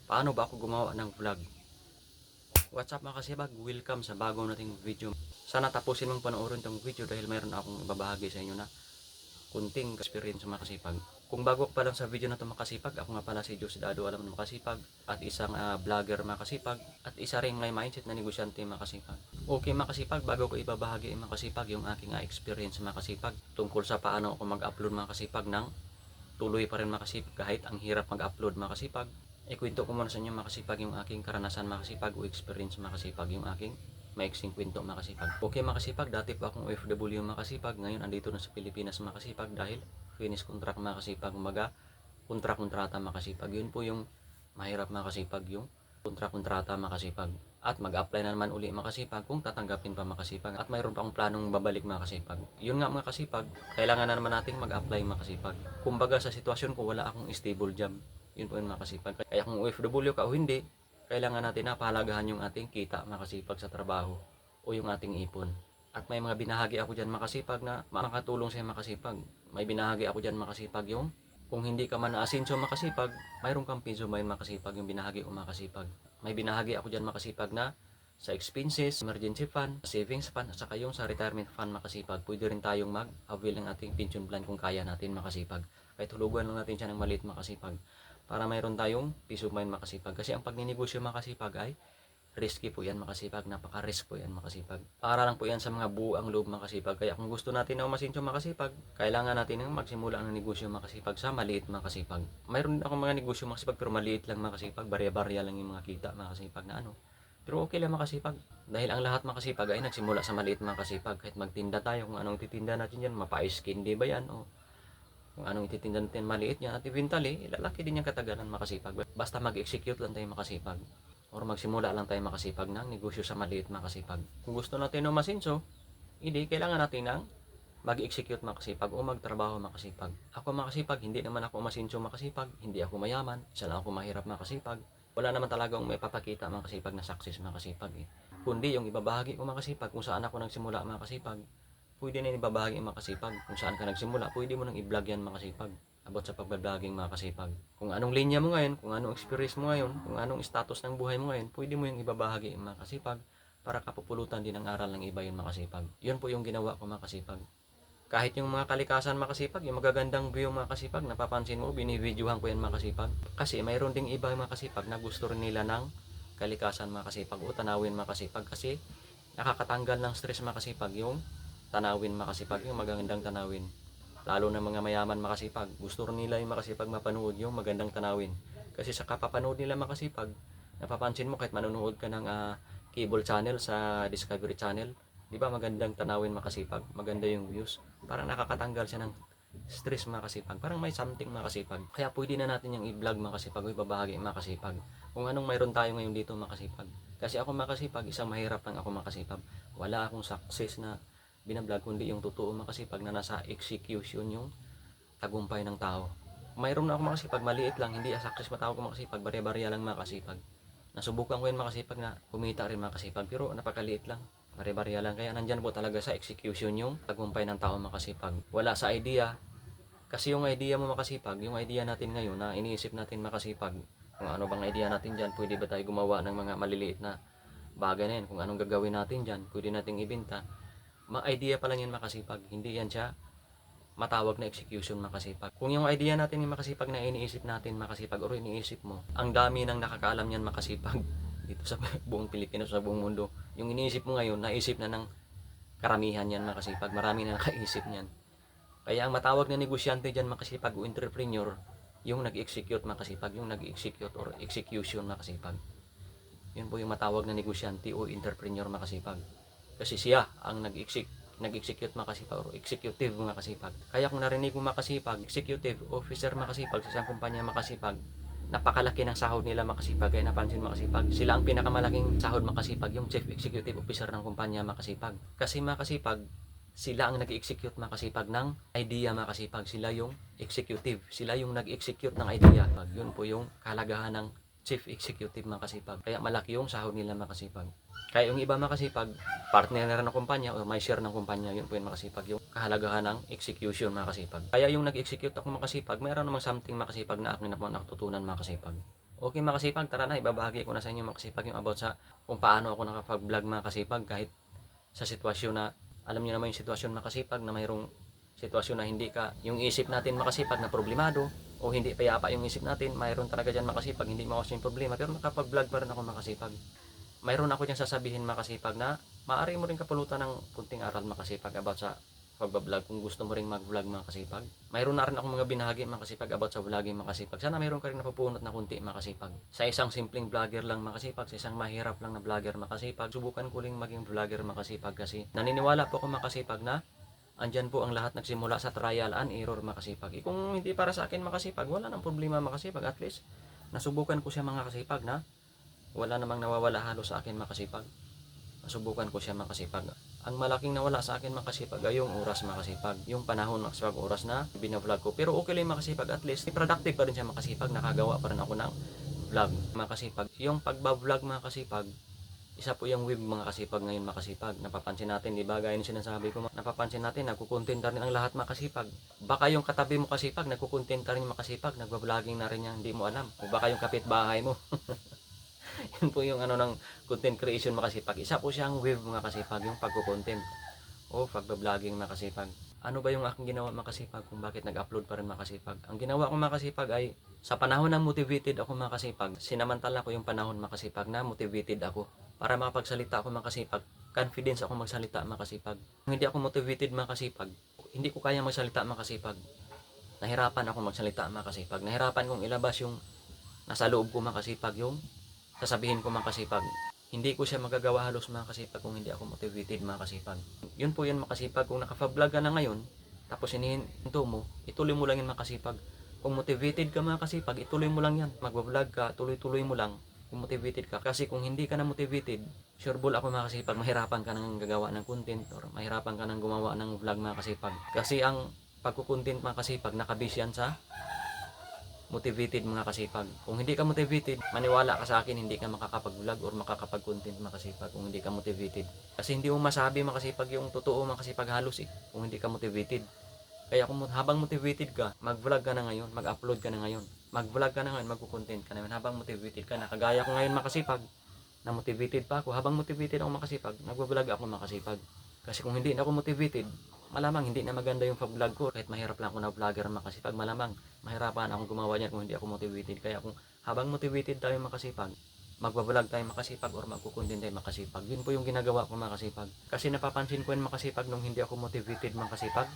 Paano ba ako gumawa ng vlog? What's up mga kasibag? Welcome sa bagong nating video. Sana tapusin mong panoorin tong video dahil mayroon akong ibabahagi sa inyo na kunting experience mga kasipag. Kung bago ka pa lang sa video na ito makasipag, ako nga pala si Jose Dado Alam na makasipag at isang vlogger makasipag at isa ring may mindset na negosyante makasipag. Okay makasipag, bago ko ibabahagi makasipag yung aking experience makasipag tungkol sa paano ako mag-upload makasipag ng tuloy pa rin makasipag kahit ang hirap mag-upload makasipag. Ikwento ko muna sa inyo makasipag yung aking karanasan makasipag o experience makasipag, yung aking maiksing kwento makasipag. Okay makasipag, dati pa akong OFW makasipag, ngayon andito na sa Pilipinas makasipag dahil finish contract makasipag, umaga kontrata makasipag. Yun po yung mahirap makasipag, yung kontrata makasipag. At mag-apply na naman uli makasipag kung tatanggapin pa makasipag. At mayroon pa akong planong babalik makasipag. Yun nga makasipag, kailangan na naman nating mag-apply makasipag. Kumbaga sa sitwasyon ko wala akong stable job. Yun po yung makasipag. Kaya kung OFW ka o hindi, kailangan natin na pahalagahan yung ating kita makasipag sa trabaho o yung ating ipon. At may mga binahagi ako dyan makasipag na makatulong sa makasipag. May binahagi ako dyan makasipag yung kung hindi ka man naasinso makasipag, mayroon kang piso may makasipag yung binahagi o makasipag. May binahagi ako dyan makasipag na sa expenses, emergency fund, savings fund, at saka yung sa retirement fund makasipag. Pwede rin tayong mag-avail ng ating pension plan kung kaya natin makasipag. Kahit hulugan lang natin siya ng maliit makasipag para mayroon tayong peace of mind makasipag. Kasi ang pagninegosyo makasipag ay risky po yan makasipag, napaka-risk po yan makasipag. Para lang po yan sa mga buang loob makasipag. Kaya kung gusto natin na umasinso makasipag, kailangan natin ng magsimula ng negosyo makasipag sa maliit makasipag. Mayroon din akong mga negosyo makasipag pero maliit lang makasipag, barya-barya lang yung mga kita makasipag na ano. Pero okay lang makasipag. Dahil ang lahat makasipag ay nagsimula sa maliit makasipag. Kahit magtinda tayo, kung anong titinda natin yan, mapa-ice candy ba yan o kung anong ititinda natin maliit yan at eventually lalaki din yung katagalan makasipag. Basta mag-execute lang tayo makasipag or magsimula lang tayo makasipag ng negosyo sa maliit makasipag. Kung gusto natin ng masinso, hindi kailangan natin ng mag-execute makasipag o magtrabaho makasipag. Ako makasipag, hindi naman ako masinso makasipag, hindi ako mayaman, isa lang ako mahirap makasipag. Wala naman talagang may papakita makasipag na success makasipag kundi yung ibabahagi ko makasipag kung saan ako nagsimula makasipag. Pwede na ibabahagi makasipag kung saan ka nagsimula, pwede mo nang i-vlog yan makasipag about sa pag-vlogging makasipag. Kung anong linya mo ngayon, kung anong experience mo ngayon, kung anong status ng buhay mo ngayon, pwede mo yung ibabahagi makasipag para kapupulutan din ang aral ng iba yun makasipag. Yun po yung ginawa ko makasipag. Kahit yung mga kalikasan makasipag, yung magagandang view makasipag, napapansin mo, binivideohan ko yan makasipag. Kasi mayroon ding iba makasipag na gusto rin nila ng kalikasan makasipag o tanawin makasipag kasi nakakatanggal ng stress makasipag yung tanawin makasipag, yung magagandang tanawin. Lalo na mga mayaman makasipag, gusto rin nila yung makasipag mapanood yung magandang tanawin. Kasi sa kapapanood nila makasipag, napapansin mo kahit manonood ka ng cable channel sa Discovery Channel, di ba magandang tanawin makasipag, maganda yung views, parang nakakatanggal siya ng stress makasipag, parang may something makasipag. Kaya pwede na natin yung i-vlog makasipag o ibabahagi makasipag kung anong mayroon tayo ngayon dito makasipag. Kasi ako makasipag, isang mahirap lang ako makasipag, wala akong success na binablog kundi yung totoo makasipag na nasa execution yung tagumpay ng tao. Mayroon na ako makasipag, maliit lang, hindi success matawag ko makasipag, barya-barya lang makasipag. Nasubukan ko yun makasipag na kumita rin makasipag pero napakaliit lang, barya-barya lang. Kaya nandyan po talaga sa execution yung tagumpay ng tao makasipag. Wala sa idea, kasi yung idea mo makasipag, yung idea natin ngayon na iniisip natin makasipag, kung ano bang idea natin dyan, pwede ba tayo gumawa ng mga maliliit na bagay na yan, kung anong gagawin natin dyan, pwede nating ibenta. Ma-idea pa lang yan makasipag, hindi yan siya matawag na execution makasipag. Kung yung idea natin yung makasipag na iniisip natin makasipag o iniisip mo, ang dami nang nakakaalam yan makasipag dito sa buong Pilipinas, sa buong mundo. Yung iniisip mo ngayon, naisip na ng karamihan yan makasipag, marami na nakaisip niyan. Kaya ang matawag na negosyante dyan makasipag o entrepreneur, yung nag-execute makasipag, yung nag-execute or execution makasipag. Yun po yung matawag na negosyante o entrepreneur makasipag. Kasi siya ang nag-execute makasipag o executive makasipag. Kaya kung narinig mo makasipag, executive officer makasipag sa isang kumpanya makasipag, napakalaki ng sahod nila makasipag. Kaya napansin makasipag, sila ang pinakamalaking sahod makasipag, yung chief executive officer ng kumpanya makasipag. Kasi makasipag, sila ang nag-execute makasipag ng idea makasipag. Sila yung executive, sila yung nag-execute ng idea. Yun po yung kahalagahan ng chief executive makasipag. Kaya malaki yung sahod nila makasipag. Kaya yung iba makasipag, partner na rin ng kumpanya o may share ng kumpanya, yun po yung makasipag, yung kahalagahan ng execution makasipag. Kaya yung nag-execute ako makasipag, mayroon namang something makasipag na akin na po natutunan makasipag. Okay mga kasipag, tara na, ibabahagi ko na sa inyo mga kasipag yung about sa kung paano ako nakapag-vlog mga kasipag kahit sa sitwasyon na, alam niyo naman yung sitwasyon mga kasipag na mayroong sitwasyon na hindi ka, yung isip natin makasipag na problemado o hindi payapa yung isip natin, mayroon talaga dyan makasipag, hindi mawas yung problema pero makapag-vlog pa rin ako makasipag. Mayroon ako dyan sasabihin makasipag na maaari mo rin kapulutan ng kunting aral makasipag about sa pagbablog kung gusto mo ring mag-vlog mga kasipag. Mayroon na rin akong mga binahagi mga kasipag about sa vlogging mga kasipag. Sana mayroon ka rin napupunot na kunti mga kasipag. Sa isang simpleng vlogger lang mga kasipag, sa isang mahirap lang na vlogger mga kasipag, subukan ko ring maging vlogger mga kasipag kasi naniniwala po ako mga kasipag na andyan po ang lahat nagsimula sa trial and error mga kasipag. Kung hindi para sa akin mga kasipag, wala nang problema mga kasipag. At least nasubukan ko siya mga kasipag na wala namang nawawala halos sa akin mga kasipag. Nasubukan ko siya mga kasipag. Ang malaking nawala sa akin mga kasipag ay yung oras mga kasipag. Yung panahon mga kasipag, oras na binavlog ko. Pero okay lang mga kasipag, at least productive pa rin siya mga kasipag. Nakagawa pa rin ako ng vlog mga kasipag. Yung pagbablog mga kasipag, isa po yung web mga kasipag ngayon mga kasipag. Napapansin natin, di ba gaya ng sinasabi ko, napapansin natin, nagkukontent rin ang lahat mga kasipag. Baka yung katabi mo kasipag, nagkukontent rin mga kasipag, nagbabloging na rin yan, hindi mo alam. O baka yung kapitbahay mo. Yun po yung ano ng content creation mga kasipag. Isa po siyang wave mga kasipag, yung pagko-content o pagba-vlogging mga kasipag. Ano ba yung aking ginawa mga kasipag kung bakit nag-upload pa rin mga kasipag? Ang ginawa ko mga kasipag ay sa panahon na motivated ako mga kasipag, sinamantala ko yung panahon mga kasipag na motivated ako para makapagsalita ako mga kasipag. Confidence ako magsalita mga kasipag. Kung hindi ako motivated mga kasipag, hindi ko kaya magsalita mga kasipag. Nahirapan ako magsalita mga kasipag. Nahirapan kong ilabas yung nasa loob ko mga kasipag, yung sasabihin ko mga kasipag. Hindi ko siya magagawa halos mga kasipag kung hindi ako motivated mga kasipag. Yun po yun mga kasipag. Kung naka-vlog ka na ngayon, tapos hinihinto mo, ituloy mo lang yun mga kasipag. Kung motivated ka mga kasipag, ituloy mo lang yan. Magbablog ka, tuloy-tuloy mo lang kung motivated ka. Kasi kung hindi ka na motivated, sure ball ako mga kasipag, mahirapan ka nang gagawa ng content or mahirapan ka nang gumawa ng vlog mga kasipag. Kasi ang pagkukontent mga kasipag, nakabase yan sa motivated mga kasipag. Kung hindi ka motivated, maniwala ka sa akin, hindi ka makakapag-vlog or makakapag-content mga kasipag kung hindi ka motivated. Kasi hindi mo masabi mga kasipag yung totoo mga kasipag halos kung hindi ka motivated. Kaya kung habang motivated ka, mag-vlog ka na ngayon, mag-upload ka na ngayon. Mag-vlog ka na ngayon, mag-content ka na ngayon habang motivated ka na. Kagaya ko ngayon mga kasipag, na motivated pa ako. Habang motivated ako mga kasipag, nag-vlog ako mga kasipag. Kasi kung hindi na ako motivated, malamang hindi na maganda yung pag-vlog ko. Kahit mahirap lang ako na vlogger makasipag, malamang mahirapan akong gumawa niyan kung hindi ako motivated. Kaya kung habang motivated tayo makasipag, magbablog tayo makasipag or magkukontent tayo makasipag. Yun po yung ginagawa ko makasipag. Kasi napapansin ko yung makasipag nung hindi ako motivated makasipag,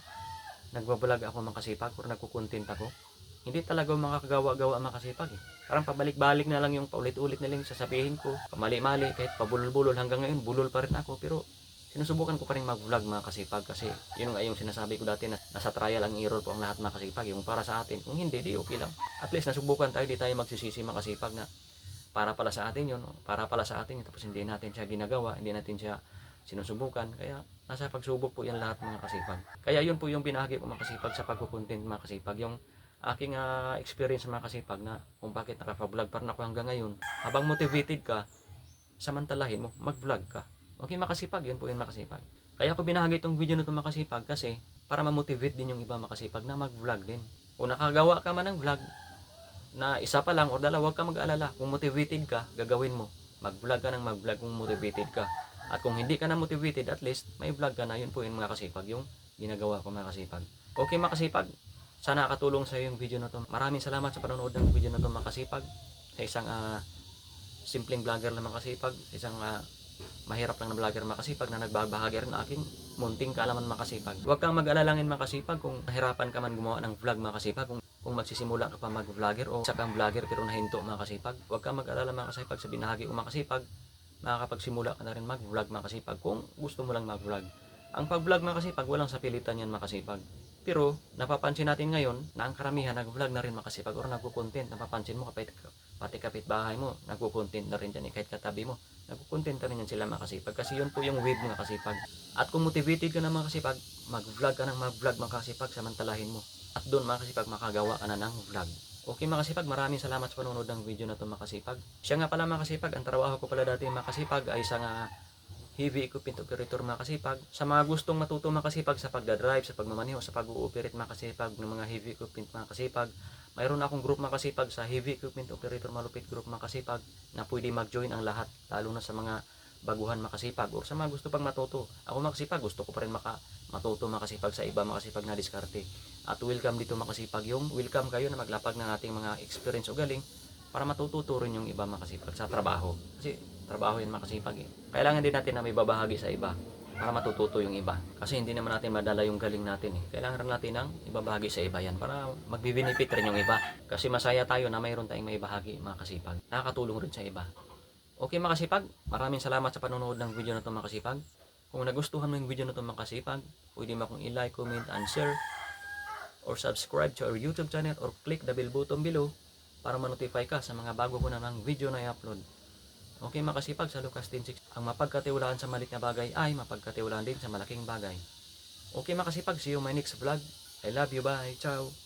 nagbablog ako makasipag or nagkukontent ako, hindi talaga makakagawa-gawa makasipag Parang pabalik-balik na lang yung paulit-ulit na lang sasabihin ko, pamali-mali, kahit pabulol-bulol hanggang ngayon, bulol pa rin ako. Pero sinusubukan ko pa rin mag-vlog mga kasipag kasi yun nga yung sinasabi ko dati na nasa trial ang error po ang lahat mga kasipag. Yung para sa atin, kung hindi, di okay lang. At least nasubukan tayo, di tayo magsisisi mga kasipag na para pala sa atin yun, para pala sa atin yun, tapos hindi natin siya ginagawa, hindi natin siya sinusubukan. Kaya nasa pagsubok po yan lahat mga kasipag. Kaya yun po yung binahagi ko mga kasipag sa pagkukontent mga kasipag. Yung aking experience mga kasipag na kung bakit nakaka-vlog pa rin ako hanggang ngayon. Habang motivated ka, samantalahin mo, mag-vlog ka. Okay makasipag, yun po yung makasipag. Kaya ako binahagi itong video na itong makasipag kasi para ma-motivate din yung iba makasipag na mag-vlog din. Kung nakagawa ka man ng vlog na isa pa lang o dalawa, huwag ka mag-alala. Kung motivated ka, gagawin mo. Mag-vlog ka ng mag-vlog kung motivated ka. At kung hindi ka na motivated, at least may vlog ka na. Yun po yung mga kasipag, yung ginagawa ko mga kasipag. Okay mga kasipag, sana nakatulong sa iyo yung video na to. Maraming salamat sa panonood ng video na to mga kasipag. Sa isang simpleng vlogger na mga kasipag, isang mahirap lang na vlogger makasipag na nagbabahagi rin ng aking munting kaalaman makasipag. Huwag kang mag-alalangin makasipag kung nahirapan ka man gumawa ng vlog makasipag. Kung magsisimula ka pa mag-vlogger o isa kang vlogger pero nahinto makasipag, huwag kang mag-alala makasipag sa binahagi o makasipag. Makakapagsimula ka na rin mag-vlog makasipag kung gusto mo lang mag-vlog. Ang pag-vlog makasipag, walang sapilitan yan makasipag. Pero napapansin natin ngayon na ang karamihan nag-vlog na rin makasipag or nagko-content. Napapansin mo pati kapitbahay mo, nagko-content na rin dyan kahit katabi mo. Nagko-content na rin yan sila makasipag kasi yun po yung wave mga kasipag. At kung motivated ka na makasipag, mag-vlog ka ng mag-vlog makasipag, samantalahin mo. At doon makasipag makagawa ka na ng vlog. Okay makasipag, maraming salamat sa panonood ng video na ito makasipag. Siya nga pala makasipag, ang trabaho ko pala dati makasipag ay isang heavy equipment operator makasipag. Sa mga gustong matuto makasipag sa pagdadrive, sa pagmamaneho, sa pag-ooperate makasipag ng mga heavy equipment makasipag, Mayroon akong group makasipag sa Heavy Equipment Operator Malupit Group Makasipag na pwede mag-join ang lahat, lalo na sa mga baguhan makasipag or sa mga gusto pang matuto. Ako makasipag, gusto ko pa rin matuto makasipag sa iba makasipag na diskarte. At welcome dito makasipag, yung welcome kayo na maglapag ng ating mga experience o galing para matututo rin yung iba makasipag sa trabaho. Kasi trabaho yan makasipag eh. Kailangan din natin na may babahagi sa iba para matututo yung iba. Kasi hindi naman natin madala yung galing natin eh. Kailangan rin natin ng ibabahagi sa iba yan para magbibenefit rin yung iba. Kasi masaya tayo na mayroon tayong may bahagi makasipag. Nakakatulong rin sa iba. Okay makasipag, maraming salamat sa panonood ng video na ito makasipag. Kung nagustuhan mo yung video na ito makasipag, pwede mo akong i-like, comment, and share or subscribe to our YouTube channel or click the bell button below para ma-notify ka sa mga bago ko na ng video na i-upload. Okay makasipag, sa Lucas 10:6, ang mapagkatiwalaan sa maliit na bagay ay mapagkatiwalaan din sa malaking bagay. Okay makasipag, see you my next vlog. I love you, bye, ciao.